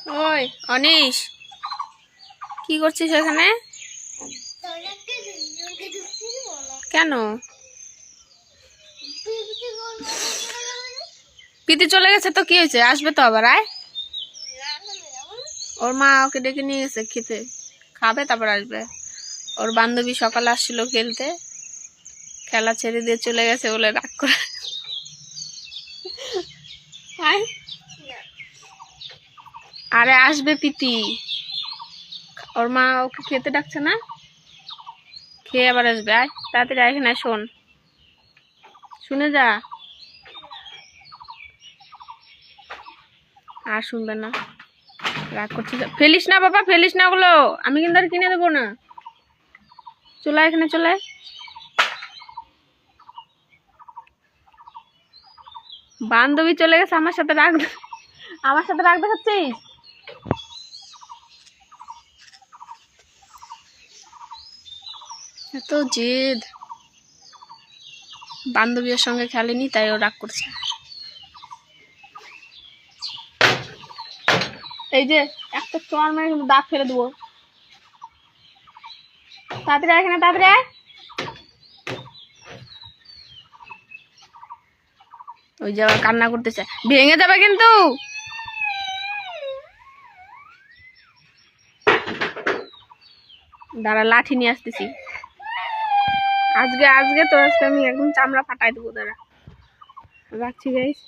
ওই অনিশ, কি করছিস এখানে? কেন? পিতি চলে গেছে তো কি হয়েছে? আসবে তো আবার। আয়, ওর মা ওকে ডেকে নিয়ে গেছে খেতে, খাবে তারপর আসবে। ওর বান্ধবী সকালে আসছিল খেলতে, খেলা ছেড়ে দিয়ে চলে গেছে বলে রাগ করে। আরে আসবে পিতি, ওর মা ওকে খেতে ডাকছে না, খেয়ে আবার আসবে। আয় তাড়াতাড়ি, এখানে শোন, শুনে যা। আর শুনবে না, রাগ করছিস। ফেলিস না বাবা, ফেলিস না ওগুলো, আমি কিন্তু আর কিনে দেবো না। চলে এখানে, চলে। বান্ধবী চলে গেছে, আমার সাথে রাগ, আমার সাথে রাগ দেখাচ্ছিস? এত জেদ, বান্ধবীর সঙ্গে খেলেনি তাই ও রাগ করছে। এই যে একটা চর মেরে কিন্তু দাঁত ফেলে দেবো। তাড়াতাড়ি এখানে, তাড়াতাড়ি। ওই যে আবার কান্না করতেছে, ভেঙে যাবে কিন্তু। দাঁড়া, লাঠি নিয়ে আসতেছি। আজকে আজকে তো আজকে আমি একদম চামড়া ফাটাই দেবো। দাঁড়া, রাখছি গাইস।